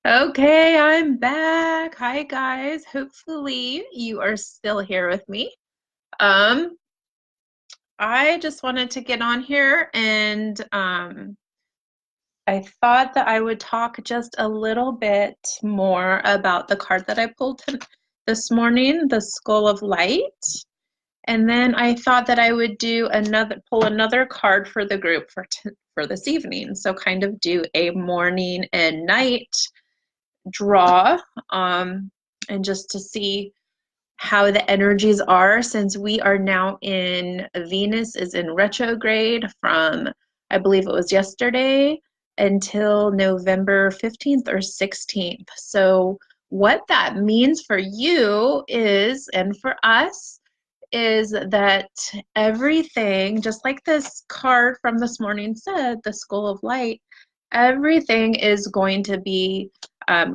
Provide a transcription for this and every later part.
Okay, I'm back. Hi guys. Hopefully you are still here with me. Um, I just wanted to get on here and I thought that I would talk just a little bit more about the card that I pulled this morning, the Skull of Light. And then I thought that I would pull another card for the group for this evening. So kind of do a morning and night draw, and just to see how the energies are, since we are now in Venus is in retrograde from, I believe it was yesterday, until November 15th or 16th. So what that means for you is, and for us, is that everything, just like this card from this morning said, the Skull of Light, everything is going to be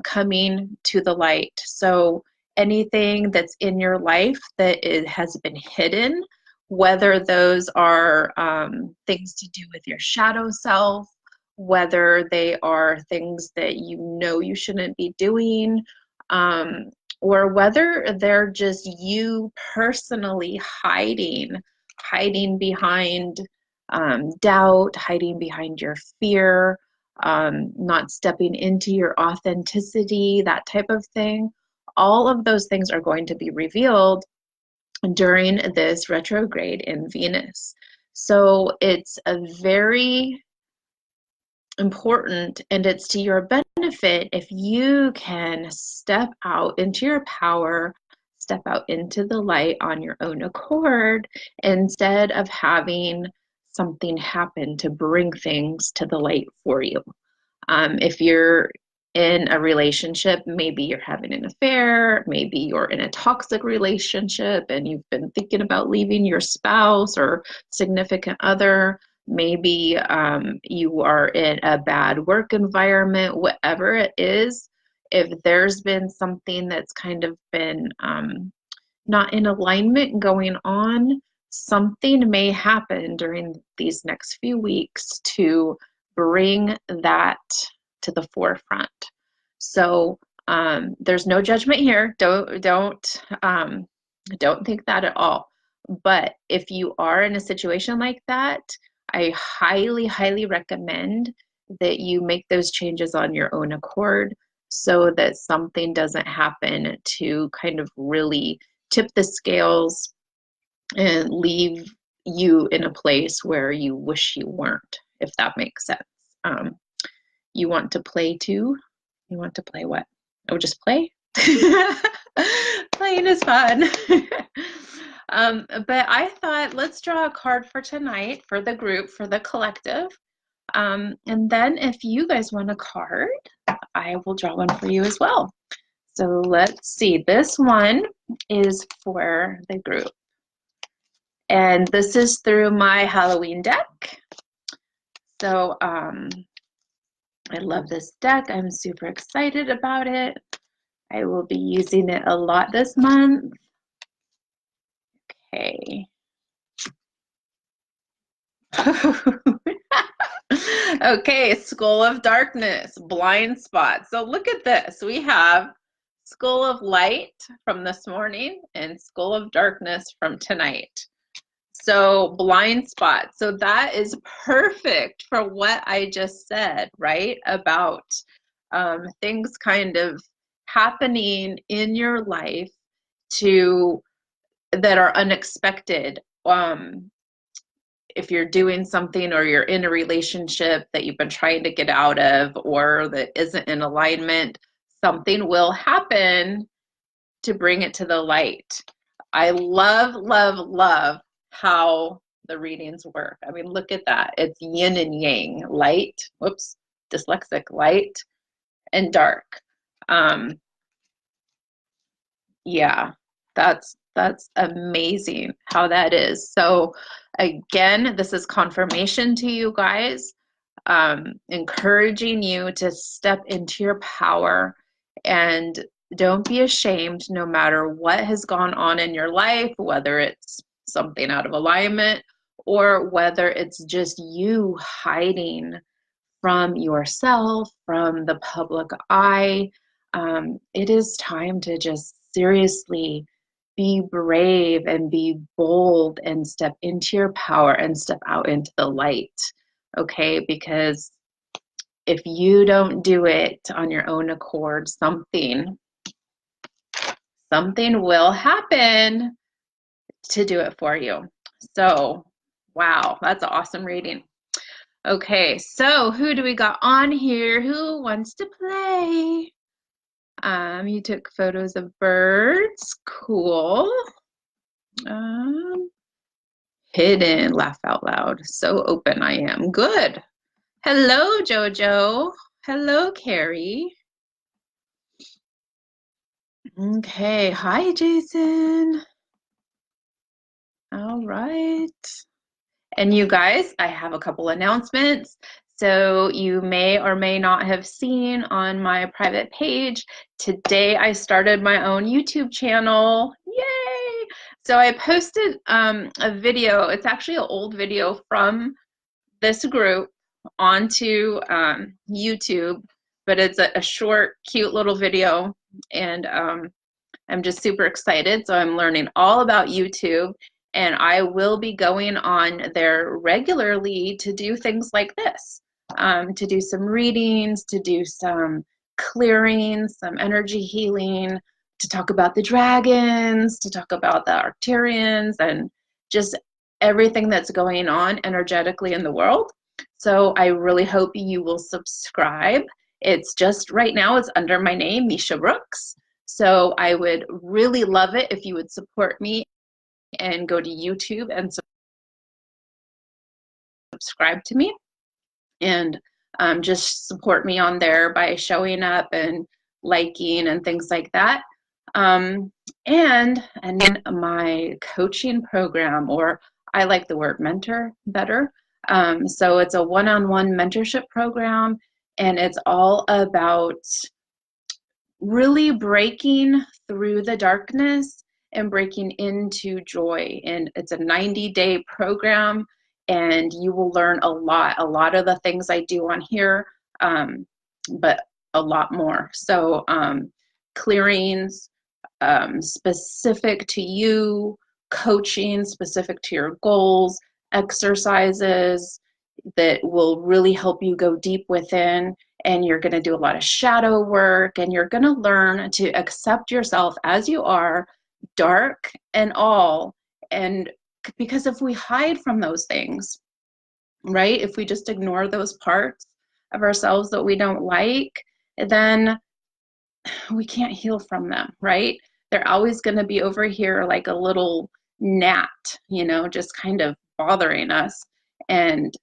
coming to the light. So anything that's in your life that has been hidden, whether those are things to do with your shadow self, whether they are things that you know you shouldn't be doing, or whether they're just you personally hiding behind doubt, hiding behind your fear, not stepping into your authenticity, that type of thing. All of those things are going to be revealed during this retrograde in Venus. So it's a very important, and it's to your benefit if you can step out into your power, step out into the light on your own accord, instead of having something happen to bring things to the light for you. If you're in a relationship, maybe you're having an affair, maybe you're in a toxic relationship and you've been thinking about leaving your spouse or significant other. Maybe you are in a bad work environment, whatever it is. If there's been something that's kind of been not in alignment going on, something may happen during these next few weeks to bring that to the forefront. So there's no judgment here. Don't think that at all. But if you are in a situation like that, I highly, highly recommend that you make those changes on your own accord so that something doesn't happen to kind of really tip the scales and leave you in a place where you wish you weren't, if that makes sense. You want to play too? You want to play what? Oh, just play? Playing is fun. But I thought let's draw a card for tonight for the group, for the collective. And then if you guys want a card, I will draw one for you as well. So let's see. This one is for the group. And this is through my Halloween deck. So I love this deck. I'm super excited about it. I will be using it a lot this month. Okay. Okay, Skull of Darkness, blind spot. So look at this. We have Skull of Light from this morning and Skull of Darkness from tonight. So blind spot. So that is perfect for what I just said, right? About things kind of happening in your life that are unexpected. If you're doing something or you're in a relationship that you've been trying to get out of or that isn't in alignment, something will happen to bring it to the light. I love, love, love how the readings work. I mean, look at that. It's yin and yang, light, whoops, dyslexic, light and dark. Yeah, that's amazing how that is. So again, this is confirmation to you guys, encouraging you to step into your power and don't be ashamed no matter what has gone on in your life, whether it's something out of alignment or whether it's just you hiding from yourself, from the public eye. It is time to just seriously be brave and be bold and step into your power and step out into the light, okay? Because if you don't do it on your own accord, something will happen to do it for you. So, wow, that's an awesome reading. Okay, so who do we got on here? Who wants to play? You took photos of birds. Cool. Hidden, laugh out loud. So open I am. Good. Hello, Jojo. Hello, Carrie. Okay, hi, Jason. All right. And you guys, I have a couple announcements. So you may or may not have seen on my private page, today I started my own YouTube channel. Yay! So I posted a video. It's actually an old video from this group onto YouTube, but it's a short, cute little video. And I'm just super excited. So I'm learning all about YouTube. And I will be going on there regularly to do things like this, to do some readings, to do some clearing, some energy healing, to talk about the dragons, to talk about the Arcturians, and just everything that's going on energetically in the world. So I really hope you will subscribe. It's just right now, it's under my name, Mischa Brooks. So I would really love it if you would support me and go to YouTube and subscribe to me, and just support me on there by showing up and liking and things like that. And then my coaching program, or I like the word mentor better. So it's a one-on-one mentorship program, and it's all about really breaking through the darkness and breaking into joy. And it's a 90-day program, and you will learn a lot of the things I do on here, but a lot more. So clearings specific to you, coaching specific to your goals, exercises that will really help you go deep within. And you're going to do a lot of shadow work, and you're going to learn to accept yourself as you are, dark and all. And because if we hide from those things, right, if we just ignore those parts of ourselves that we don't like, then we can't heal from them, right? They're always going to be over here like a little gnat, you know, just kind of bothering us. And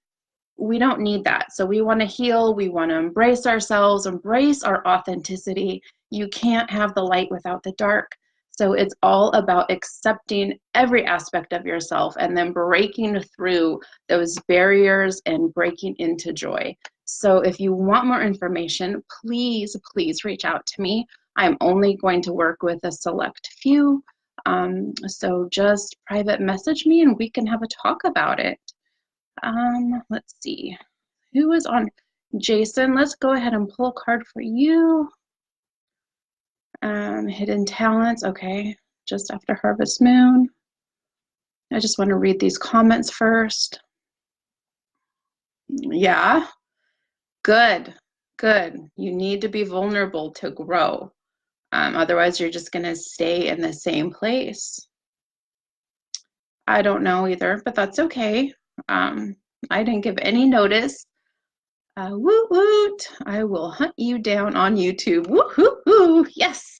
we don't need that. So we want to heal. We want to embrace ourselves, embrace our authenticity. You can't have the light without the dark. So it's all about accepting every aspect of yourself and then breaking through those barriers and breaking into joy. So if you want more information, please reach out to me. I'm only going to work with a select few. So just private message me and we can have a talk about it. Let's see, who is on? Jason, let's go ahead and pull a card for you. Hidden talents, okay, just after harvest moon. I just want to read these comments first. Yeah, good. You need to be vulnerable to grow. Otherwise, you're just going to stay in the same place. I don't know either, but that's okay. I didn't give any notice. Woot woot! I will hunt you down on YouTube. Woo-hoo-hoo! Yes!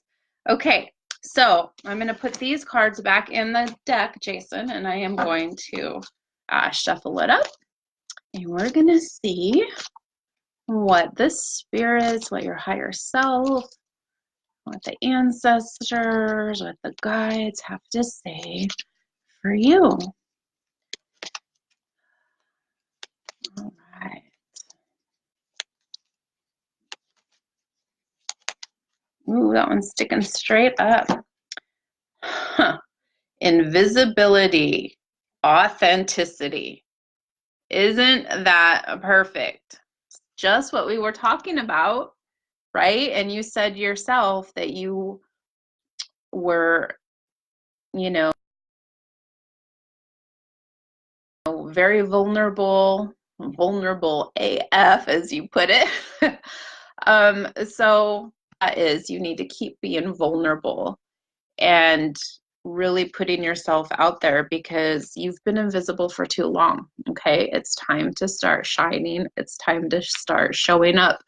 Okay, so I'm going to put these cards back in the deck, Jason, and I am going to shuffle it up. And we're going to see what the spirits, what your higher self, what the ancestors, what the guides have to say for you. All right. Ooh, that one's sticking straight up. Huh. Invisibility, authenticity. Isn't that perfect? just what we were talking about, right? And you said yourself that you were, you know, very vulnerable, vulnerable AF, as you put it. So that is, you need to keep being vulnerable and really putting yourself out there, because you've been invisible for too long. Okay, it's time to start shining. It's time to start showing up,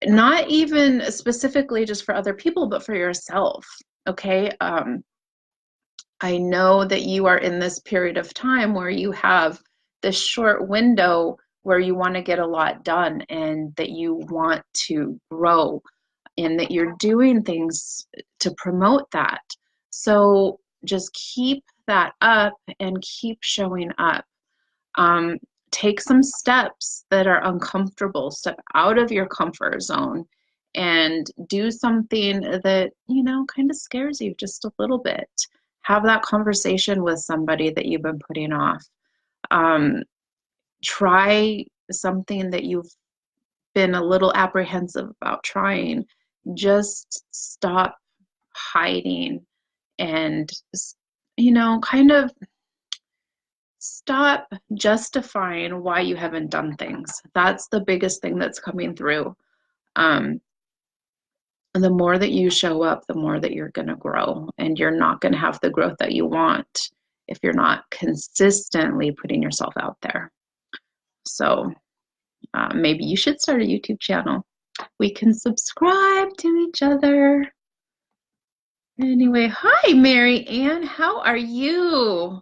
not even specifically just for other people, but for yourself. Okay. I know that you are in this period of time where you have this short window where you want to get a lot done and that you want to grow and that you're doing things to promote that. So just keep that up and keep showing up. Take some steps that are uncomfortable, step out of your comfort zone and do something that, you know, kind of scares you just a little bit. Have that conversation with somebody that you've been putting off. Try something that you've been a little apprehensive about trying. Just stop hiding and, you know, kind of stop justifying why you haven't done things. That's the biggest thing that's coming through. And the more that you show up, the more that you're going to grow, and you're not going to have the growth that you want if you're not consistently putting yourself out there. So maybe you should start a YouTube channel. We can subscribe to each other. Anyway, hi, Mary Ann. How are you?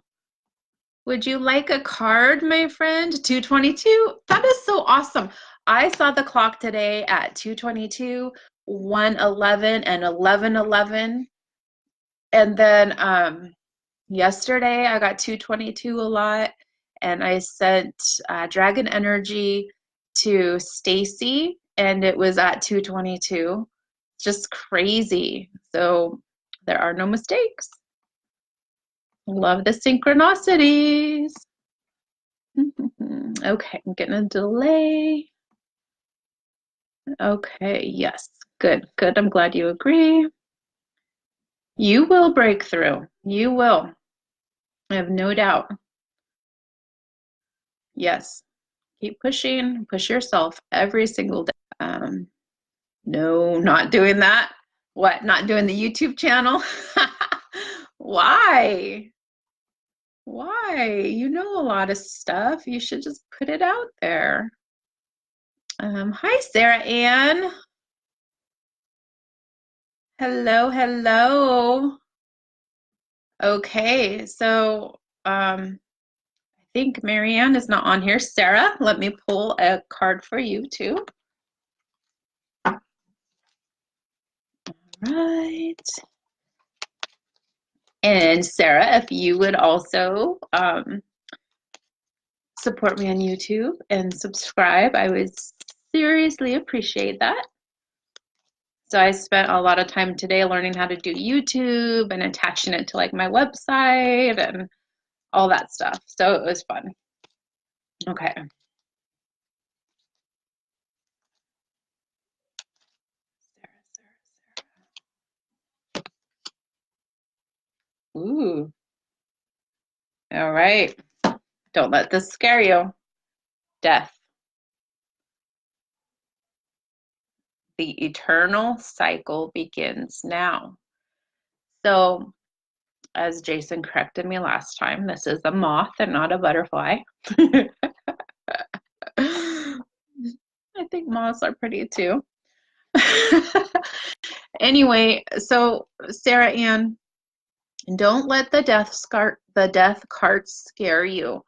Would you like a card, my friend? 2:22? That is so awesome. I saw the clock today at 2:22, 1:11, and 11:11. And then yesterday I got 2:22 a lot, and I sent Dragon Energy to Stacy, and it was at 2:22. Just crazy. So there are no mistakes. Love the synchronicities. Okay, I'm getting a delay. Okay, yes, good, good. I'm glad you agree. You will break through. You will. I have no doubt. Yes, keep pushing, push yourself every single day. No, not doing that. What, not doing the YouTube channel? Why? Why? You know a lot of stuff. You should just put it out there. Hi, Sarah Ann. Hello, hello. Okay, so I think Marianne is not on here. Sarah, let me pull a card for you too. All right. And Sarah, if you would also support me on YouTube and subscribe, I would seriously appreciate that. So I spent a lot of time today learning how to do YouTube and attaching it to like my website and all that stuff. So it was fun. Okay. Ooh. All right. Don't let this scare you. Death. The eternal cycle begins now. So, as Jason corrected me last time, this is a moth and not a butterfly. I think moths are pretty too. Anyway, so Sarah Ann, don't let the death cart scare you.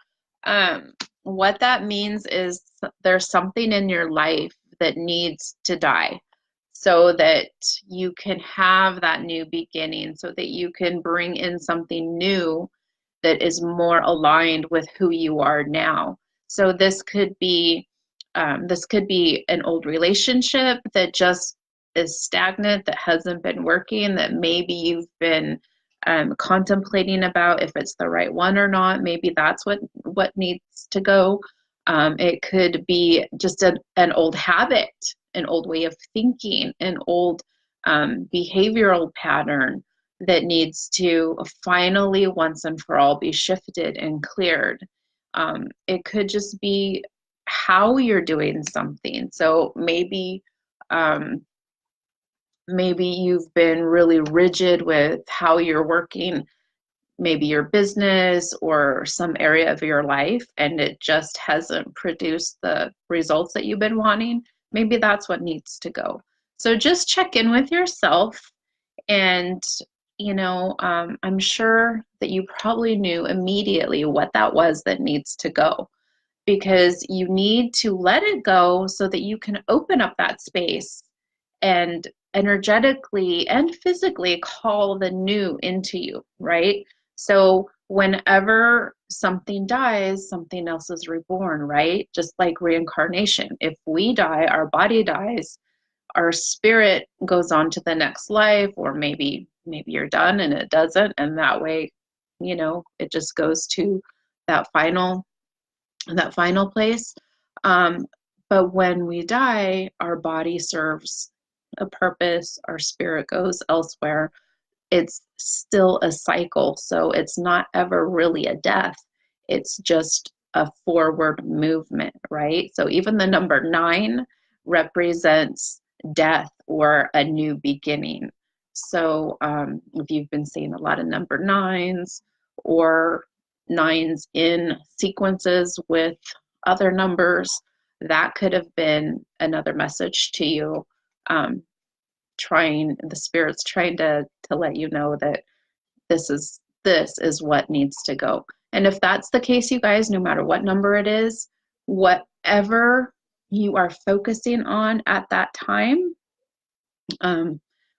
What that means is there's something in your life that needs to die so that you can have that new beginning, so that you can bring in something new that is more aligned with who you are now. So this could be an old relationship that just is stagnant, that hasn't been working, that maybe you've been contemplating about if it's the right one or not. Maybe that's what needs to go. It could be just an old habit, an old way of thinking, an old behavioral pattern that needs to finally, once and for all, be shifted and cleared. It could just be how you're doing something. So maybe you've been really rigid with how you're working, maybe your business or some area of your life, and it just hasn't produced the results that you've been wanting. Maybe that's what needs to go. So just check in with yourself, and I'm sure that you probably knew immediately what that was that needs to go, because you need to let it go so that you can open up that space and energetically and physically call the new into you, right? So whenever something dies, something else is reborn, right? Just like reincarnation. If we die, our body dies, our spirit goes on to the next life, or maybe you're done and it doesn't, and that way, it just goes to that final place. But when we die, our body serves a purpose, our spirit goes elsewhere. It's still a cycle. So it's not ever really a death. It's just a forward movement, right? So even the number 9 represents death or a new beginning. So if you've been seeing a lot of number 9s or 9s in sequences with other numbers, that could have been another message to you. The spirit's trying to let you know that this is what needs to go. And if that's the case, you guys, no matter what number it is, whatever you are focusing on at that time,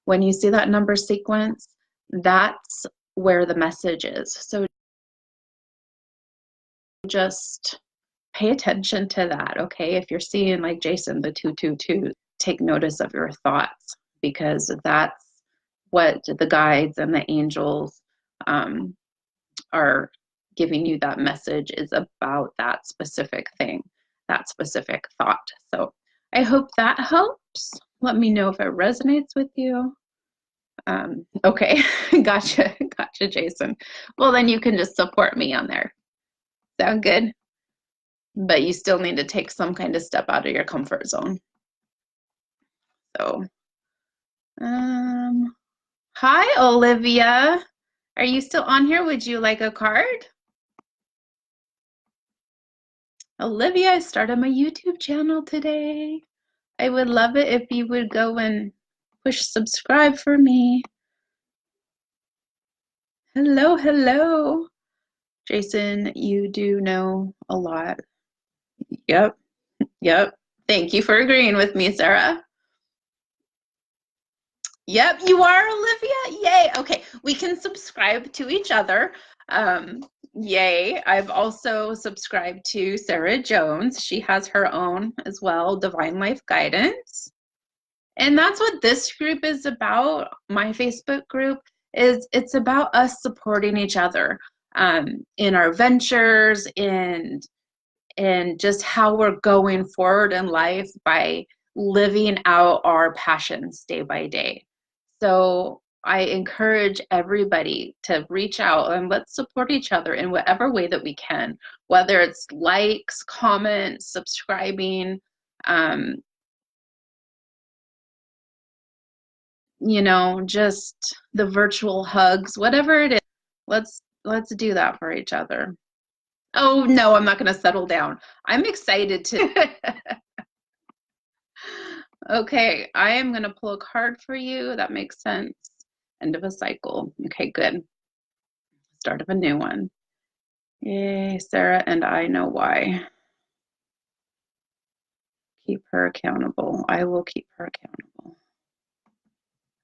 when you see that number sequence, that's where the message is. So just pay attention to that, okay? If you're seeing, like Jason, the 222, take notice of your thoughts, because that's what the guides and the angels are giving you. That message is about that specific thing, that specific thought. So I hope that helps. Let me know if it resonates with you. Okay, gotcha, Jason. Well, then you can just support me on there. Sound good? But you still need to take some kind of step out of your comfort zone. So, hi, Olivia. Are you still on here? Would you like a card? Olivia, I started my YouTube channel today. I would love it if you would go and push subscribe for me. Hello, hello. Jason, you do know a lot. Yep. Thank you for agreeing with me, Sarah. Yep, you are, Olivia. Yay. Okay, we can subscribe to each other. Yay. I've also subscribed to Sarah Jones. She has her own as well, Divine Life Guidance. And that's what this group is about. My Facebook group it's about us supporting each other in our ventures and just how we're going forward in life by living out our passions day by day. So I encourage everybody to reach out and let's support each other in whatever way that we can, whether it's likes, comments, subscribing, just the virtual hugs, whatever it is. Let's do that for each other. Oh no, I'm not going to settle down. I'm excited to. Okay, I am going to pull a card for you. That makes sense. End of a cycle. Okay, good. Start of a new one. Yay, Sarah, and I know why. Keep her accountable. I will keep her accountable.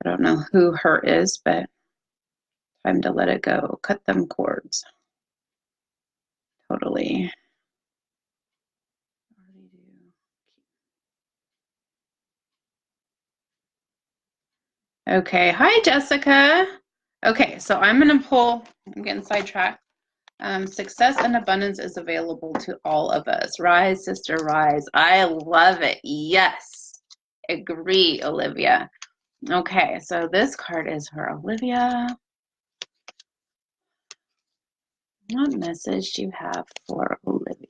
I don't know who her is, but time to let it go. Cut them cords. Totally. Okay, hi Jessica. Okay, so I'm getting sidetracked. Success and abundance is available to all of us. Rise, sister, rise. I love it. Yes. Agree, Olivia. Okay, so this card is for Olivia. What message do you have for Olivia?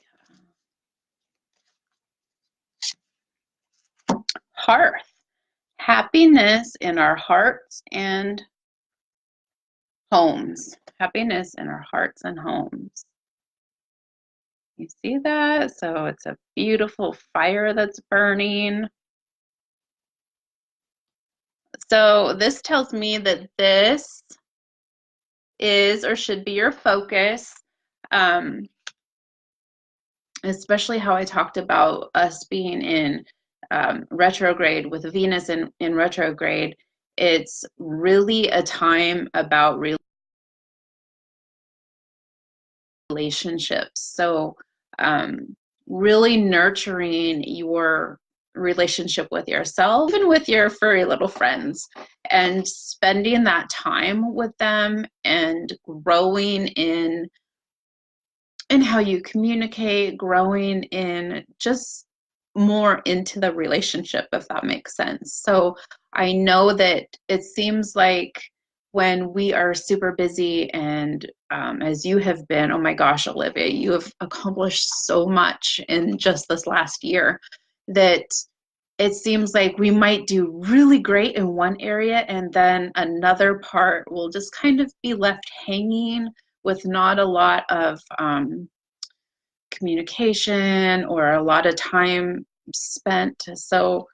Hearth. Happiness in our hearts and homes. Happiness in our hearts and homes. You see that? So it's a beautiful fire that's burning. So this tells me that this is or should be your focus, especially how I talked about us being in retrograde with Venus in retrograde. It's really a time about relationships. So really nurturing your relationship with yourself, even with your furry little friends, and spending that time with them and growing in how you communicate, growing in just more into the relationship, if that makes sense. So I know that it seems like when we are super busy and as you have been, oh my gosh, Olivia, you have accomplished so much in just this last year that it seems like we might do really great in one area and then another part will just kind of be left hanging with not a lot of communication or a lot of time spent. So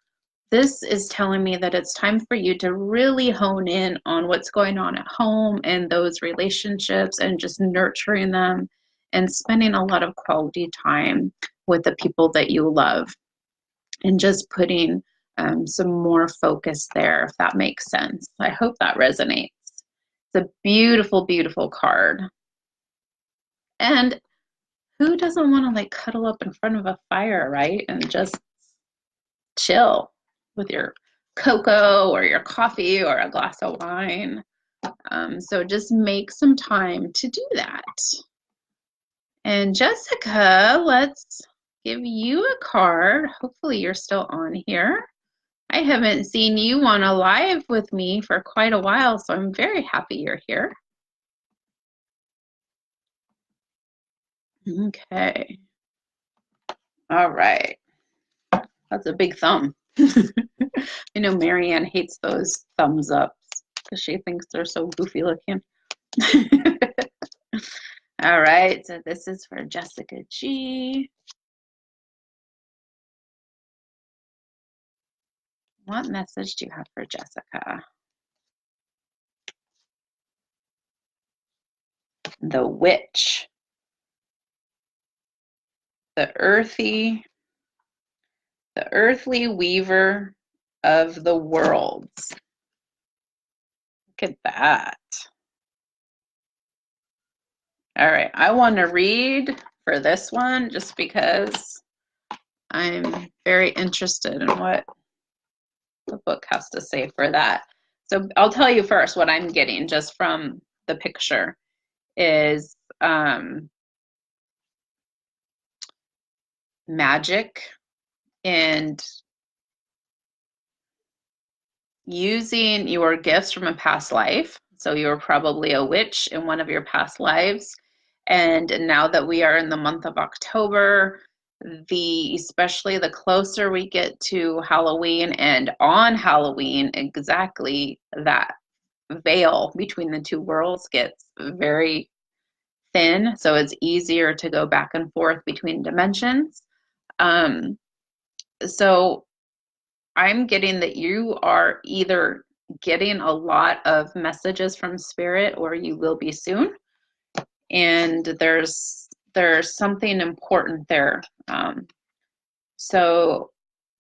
this is telling me that it's time for you to really hone in on what's going on at home and those relationships and just nurturing them and spending a lot of quality time with the people that you love and just putting some more focus there, if that makes sense. I hope that resonates. It's a beautiful, beautiful card. And who doesn't want to like cuddle up in front of a fire, right? And just chill with your cocoa or your coffee or a glass of wine. So just make some time to do that. And Jessica, let's give you a card. Hopefully you're still on here. I haven't seen you on a live with me for quite a while, so I'm very happy you're here. Okay. All right. That's a big thumb. I know Marianne hates those thumbs ups because she thinks they're so goofy looking. All right, so this is for Jessica G. What message do you have for Jessica? The witch. The earthly weaver of the worlds. Look at that. All right, I want to read for this one just because I'm very interested in what the book has to say for that. So I'll tell you first what I'm getting just from the picture is magic and using your gifts from a past life. So you were probably a witch in one of your past lives. And now that we are in the month of October, especially the closer we get to Halloween and on Halloween, exactly that veil between the two worlds gets very thin. So it's easier to go back and forth between dimensions. So I'm getting that you are either getting a lot of messages from spirit or you will be soon. And there's something important there. So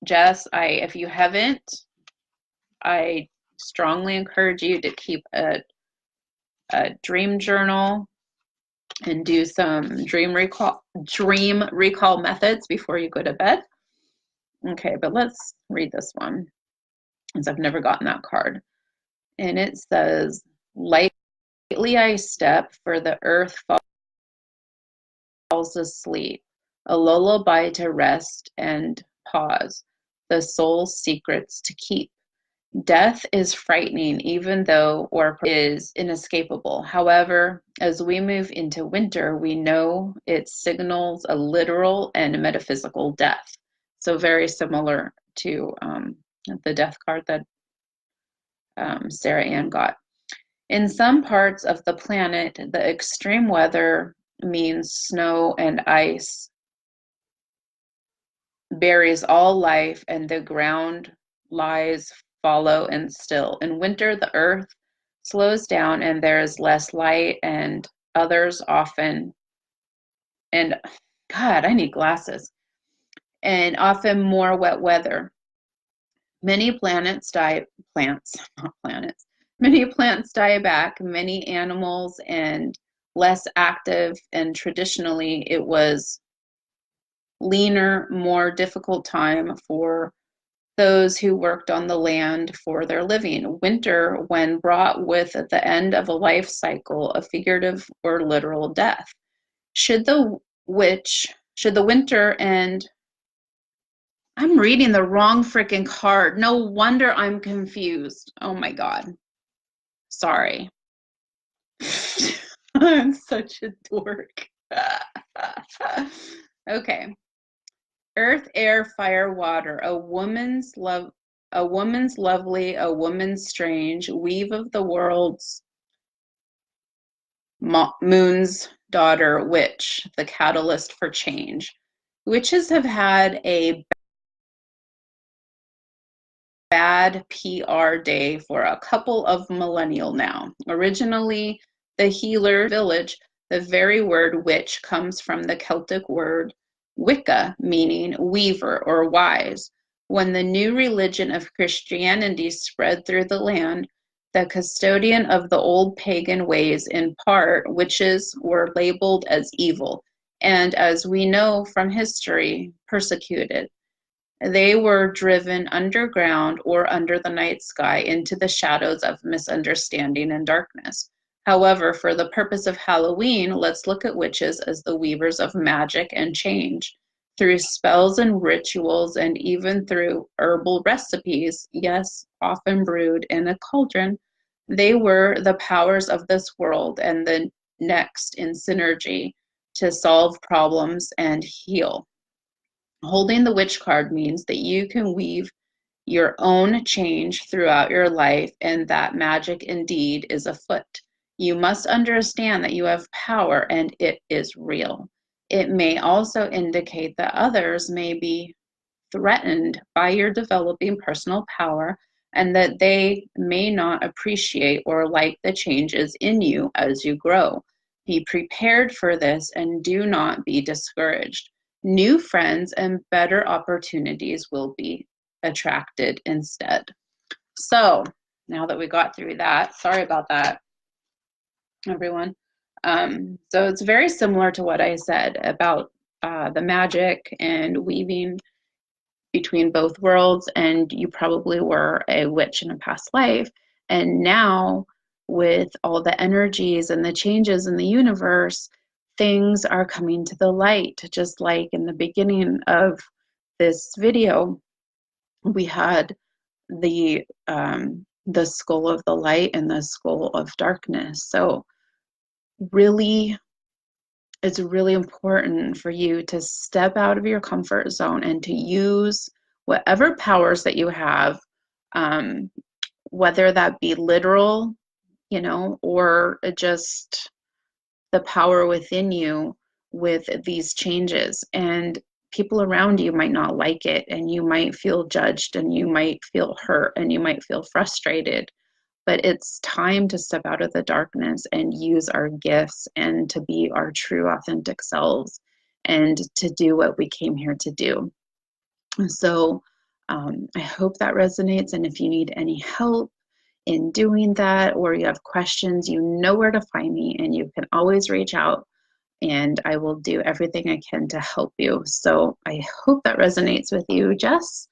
Jess, if you haven't, I strongly encourage you to keep a dream journal and do some dream recall methods before you go to bed. Okay, but let's read this one, since I've never gotten that card. And it says, lightly I step, for the earth falls asleep, a lullaby to rest and pause, the soul's secrets to keep. Death is frightening, even though or is inescapable. However, as we move into winter, we know it signals a literal and metaphysical death. So very similar to the death card that Sarah Ann got. In some parts of the planet, the extreme weather means snow and ice buries all life, and the ground lies fallow and still. In winter, the earth slows down and there is less light, and others often, and God, I need glasses, and often more wet weather. Many plants, not planets, many plants die back, many animals and less active, and traditionally it was leaner, more difficult time for those who worked on the land for their living. Winter, when brought with at the end of a life cycle, a figurative or literal death. Should the winter end? I'm reading the wrong freaking card. No wonder I'm confused. Oh my God. Sorry. I'm such a dork. Okay. Earth, air, fire, water. A woman's lovely, a woman's strange, weave of the world's moon's daughter, witch, the catalyst for change. Witches have had a bad PR day for a couple of millennial now. Originally, the healer village, the very word witch comes from the Celtic word Wicca, meaning weaver or wise. When the new religion of Christianity spread through the land, the custodian of the old pagan ways, in part, witches were labeled as evil, and as we know from history, persecuted. They were driven underground or under the night sky into the shadows of misunderstanding and darkness. However, for the purpose of Halloween, let's look at witches as the weavers of magic and change. Through spells and rituals, and even through herbal recipes, yes, often brewed in a cauldron, they were the powers of this world and the next in synergy to solve problems and heal. Holding the witch card means that you can weave your own change throughout your life, and that magic indeed is afoot. You must understand that you have power and it is real. It may also indicate that others may be threatened by your developing personal power, and that they may not appreciate or like the changes in you as you grow. Be prepared for this and do not be discouraged. New friends and better opportunities will be attracted instead. So now that we got through that, sorry about that, everyone. So it's very similar to what I said about the magic and weaving between both worlds, and you probably were a witch in a past life. And now, with all the energies and the changes in the universe, things are coming to the light. Just like in the beginning of this video, we had the skull of the light and the skull of darkness. So really, it's really important for you to step out of your comfort zone and to use whatever powers that you have, whether that be literal, or just the power within you with these changes. And people around you might not like it, and you might feel judged, and you might feel hurt, and you might feel frustrated. But it's time to step out of the darkness and use our gifts and to be our true, authentic selves and to do what we came here to do. So I hope that resonates. And if you need any help in doing that, or you have questions, you know where to find me, and you can always reach out, and I will do everything I can to help you. So I hope that resonates with you, Jess.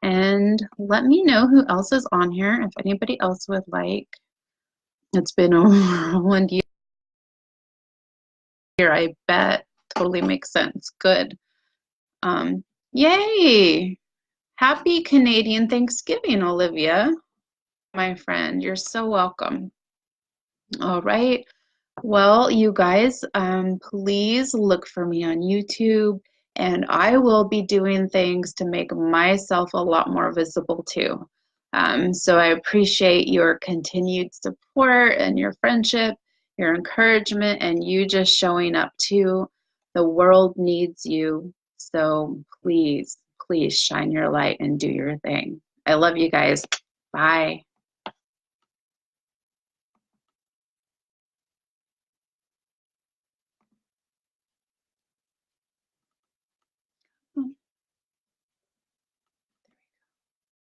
And let me know who else is on here, if anybody else would like. It's been a whirlwind year, I bet. totally makes sense. Good. Yay! Happy Canadian Thanksgiving, Olivia, my friend. You're so welcome. All right. Well, you guys, please look for me on YouTube, and I will be doing things to make myself a lot more visible too. So I appreciate your continued support and your friendship, your encouragement, and you just showing up too. The world needs you. So please, please shine your light and do your thing. I love you guys. Bye.